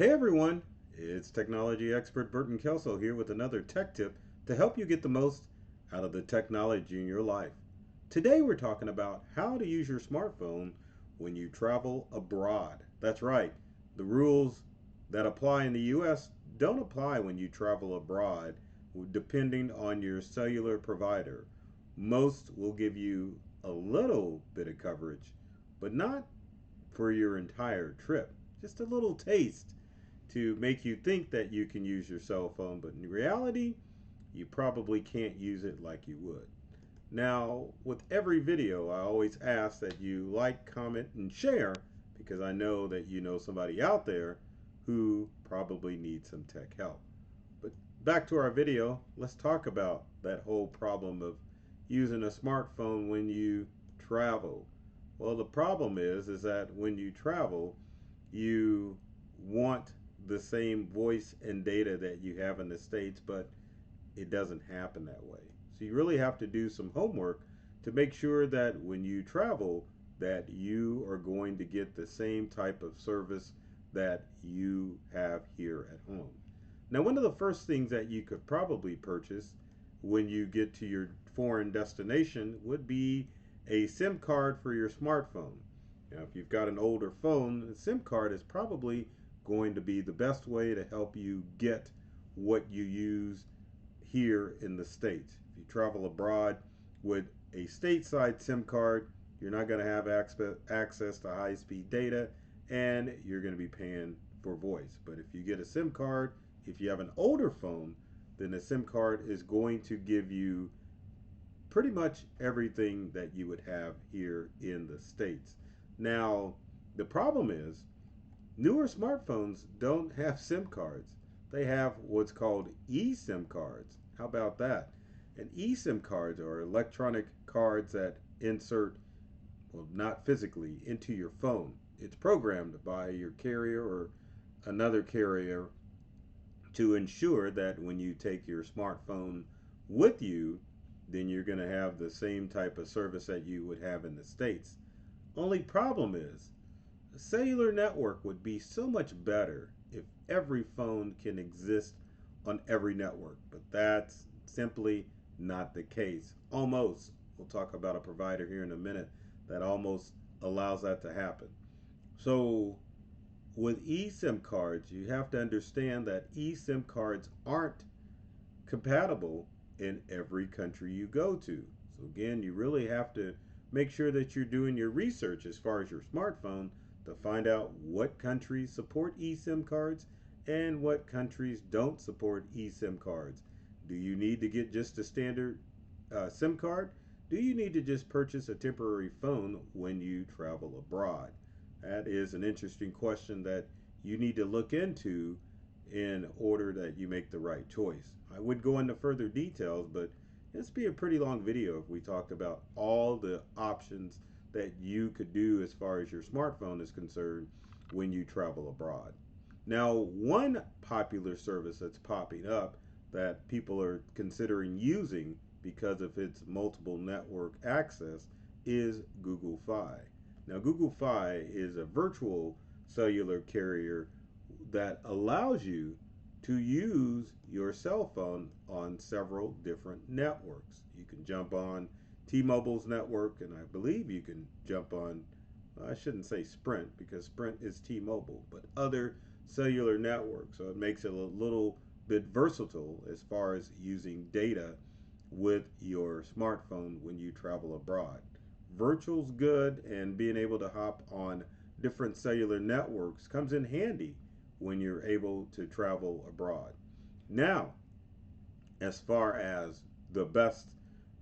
Hey everyone, it's technology expert Burton Kelso here with another tech tip to help you get the most out of the technology in your life. Today we're talking about how to use your smartphone when you travel abroad. That's right, the rules that apply in the US don't apply when you travel abroad depending on your cellular provider. Most will give you a little bit of coverage, but not for your entire trip. Just a little taste to make you think that you can use your cell phone, but in reality, you probably can't use it like you would. Now, with every video, I always ask that you like, comment, and share because I know that you know somebody out there who probably needs some tech help. But back to our video, let's talk about that whole problem of using a smartphone when you travel. Well, the problem is that when you travel, you want the same voice and data that you have in the States, but it doesn't happen that way. So you really have to do some homework to make sure that when you travel that you are going to get the same type of service that you have here at home. Now, one of the first things that you could probably purchase when you get to your foreign destination would be a SIM card for your smartphone. Now, if you've got an older phone, a SIM card is probably going to be the best way to help you get what you use here in the States. If you travel abroad with a stateside SIM card, you're not going to have access to high speed data and you're going to be paying for voice. But if you get a SIM card, if you have an older phone, then the SIM card is going to give you pretty much everything that you would have here in the States. Now, the problem is newer smartphones don't have SIM cards. They have what's called eSIM cards. How about that? And eSIM cards are electronic cards that insert, well, not physically, into your phone. It's programmed by your carrier or another carrier to ensure that when you take your smartphone with you, then you're going to have the same type of service that you would have in the States. Only problem is a cellular network would be so much better if every phone can exist on every network, but that's simply not the case. Almost. We'll talk about a provider here in a minute that almost allows that to happen. So with eSIM cards, you have to understand that eSIM cards aren't compatible in every country you go to. So again, you really have to make sure that you're doing your research as far as your smartphone to find out what countries support eSIM cards and what countries don't support eSIM cards. Do you need to get just a standard SIM card? Do you need to just purchase a temporary phone when you travel abroad? That is an interesting question that you need to look into in order that you make the right choice. I would go into further details, but this would be a pretty long video if we talked about all the options that you could do as far as your smartphone is concerned when you travel abroad. Now, one popular service that's popping up that people are considering using because of its multiple network access is Google Fi. Now, Google Fi is a virtual cellular carrier that allows you to use your cell phone on several different networks. You can jump on T-Mobile's network, and I believe you can jump on, well, I shouldn't say Sprint because Sprint is T-Mobile, but other cellular networks. So it makes it a little bit versatile as far as using data with your smartphone when you travel abroad. Virtual's good, and being able to hop on different cellular networks comes in handy when you're able to travel abroad. Now, as far as the best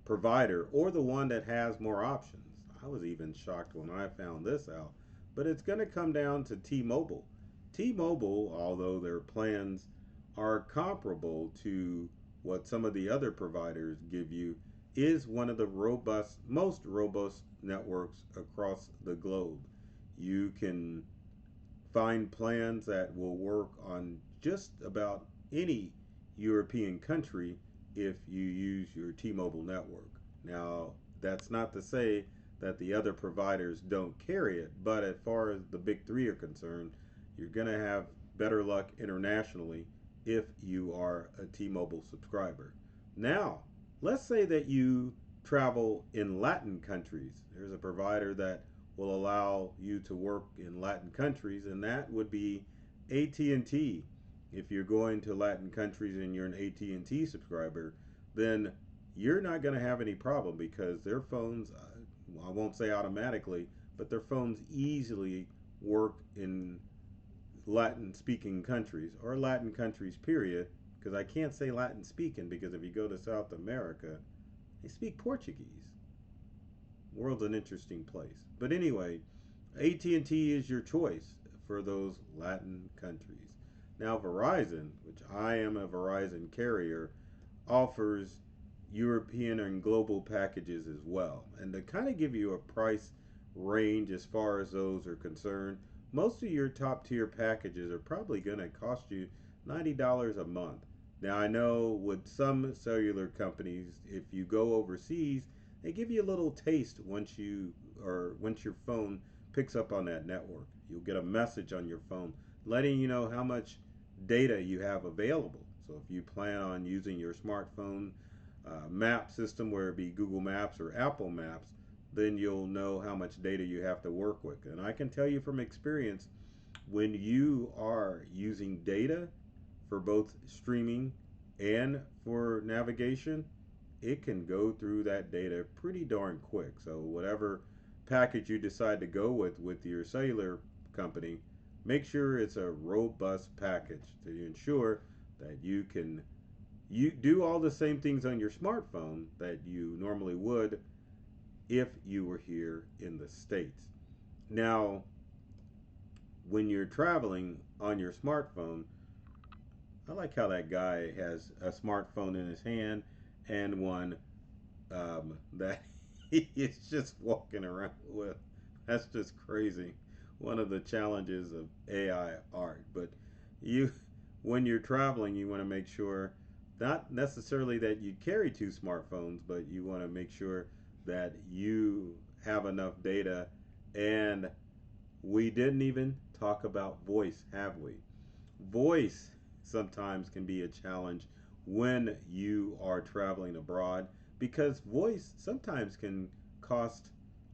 provider or the one that has more options, I was even shocked when I found this out, but it's going to come down to T-Mobile. T-Mobile, although their plans are comparable to what some of the other providers give you, is one of the most robust networks across the globe. You can find plans that will work on just about any European country if you use your T-Mobile network. Now, that's not to say that the other providers don't carry it, but as far as the big three are concerned, you're going to have better luck internationally if you are a T-Mobile subscriber. Now, let's say that you travel in Latin countries. There's a provider that will allow you to work in Latin countries, and that would be AT&T. If you're going to Latin countries and you're an AT&T subscriber, then you're not going to have any problem because their phones, I won't say automatically, but their phones easily work in Latin speaking countries or Latin countries, period. Because I can't say Latin speaking because if you go to South America, they speak Portuguese. World's an interesting place. But anyway, AT&T is your choice for those Latin countries. Now Verizon, which I am a Verizon carrier, offers European and global packages as well. And to kind of give you a price range as far as those are concerned, most of your top tier packages are probably going to cost you $90 a month. Now, I know with some cellular companies, if you go overseas, they give you a little taste once your phone picks up on that network. You'll get a message on your phone letting you know how much data you have available. So if you plan on using your smartphone map system, whether it be Google Maps or Apple Maps, then you'll know how much data you have to work with. And I can tell you from experience, when you are using data for both streaming and for navigation, it can go through that data pretty darn quick. So whatever package you decide to go with your cellular company, make sure it's a robust package to ensure that you do all the same things on your smartphone that you normally would if you were here in the States. Now, when you're traveling on your smartphone, I like how that guy has a smartphone in his hand and one that he is just walking around with. That's just crazy. One of the challenges of AI art. But you, when you're traveling, you want to make sure not necessarily that you carry two smartphones, but you want to make sure that you have enough data. And we didn't even talk about voice, have we? Voice sometimes can be a challenge when you are traveling abroad because voice sometimes can cost,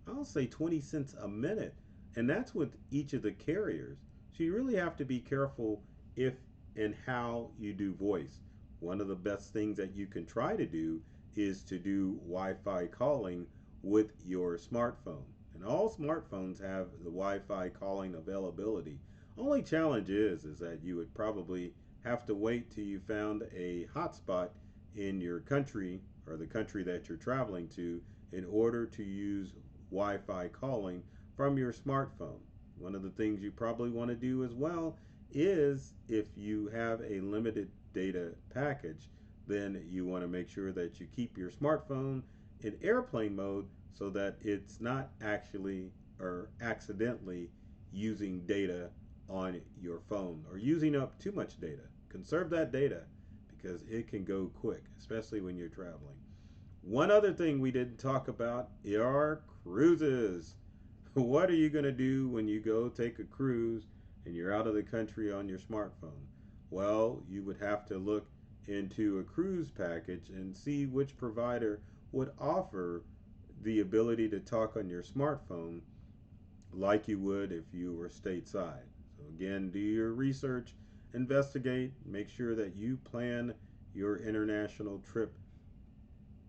I'll say, 20 cents a minute. And that's with each of the carriers. So you really have to be careful if and how you do voice. One of the best things that you can try to do is to do Wi Fi calling with your smartphone. And all smartphones have the Wi Fi calling availability. Only challenge is that you would probably have to wait till you found a hotspot in your country or the country that you're traveling to in order to use Wi-Fi calling from your smartphone. One of the things you probably want to do as well is if you have a limited data package, then you want to make sure that you keep your smartphone in airplane mode so that it's not actually or accidentally using data on your phone or using up too much data. Conserve that data because it can go quick, especially when you're traveling. One other thing we didn't talk about are cruises. What are you going to do when you go take a cruise and you're out of the country on your smartphone? Well, you would have to look into a cruise package and see which provider would offer the ability to talk on your smartphone like you would if you were stateside. So, again, do your research, investigate, make sure that you plan your international trip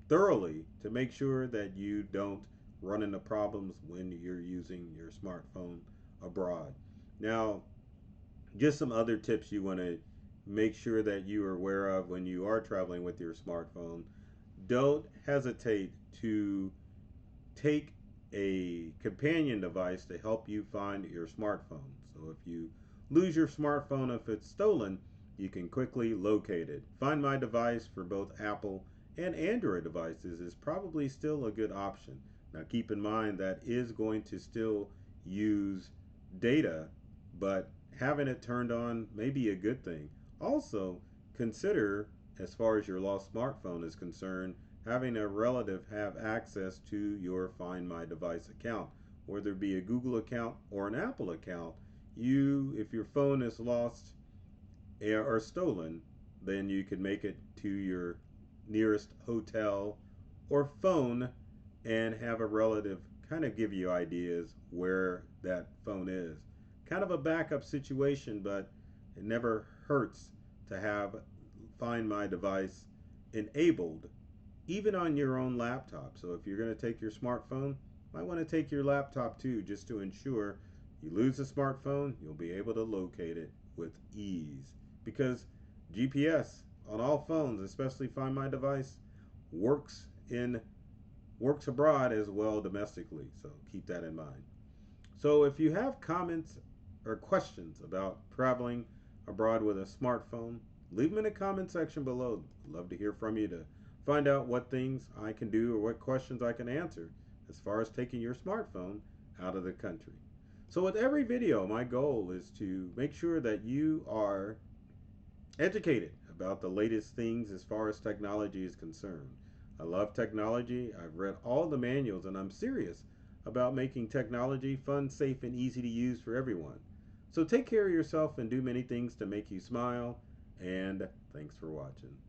thoroughly to make sure that you don't run into problems when you're using your smartphone abroad. Now, just some other tips you want to make sure that you are aware of when you are traveling with your smartphone. Don't hesitate to take a companion device to help you find your smartphone. So if you lose your smartphone, if it's stolen, you can quickly locate it. Find My Device for both Apple and Android devices is probably still a good option. Now keep in mind that is going to still use data, but having it turned on may be a good thing. Also, consider, as far as your lost smartphone is concerned, having a relative have access to your Find My Device account, whether it be a Google account or an Apple account. If your phone is lost are stolen, then you can make it to your nearest hotel or phone and have a relative kind of give you ideas where that phone is. Kind of a backup situation, but it never hurts to have Find My Device enabled even on your own laptop. So if you're going to take your smartphone, you might want to take your laptop too, just to ensure you lose the smartphone, you'll be able to locate it with ease. Because GPS on all phones, especially Find My Device, works in works abroad as well domestically. So keep that in mind. So if you have comments or questions about traveling abroad with a smartphone, leave them in the comment section below. I'd love to hear from you to find out what things I can do or what questions I can answer as far as taking your smartphone out of the country. So with every video, my goal is to make sure that you are educated about the latest things as far as technology is concerned. I love technology. I've read all the manuals and I'm serious about making technology fun, safe, and easy to use for everyone. So take care of yourself and do many things to make you smile. And thanks for watching.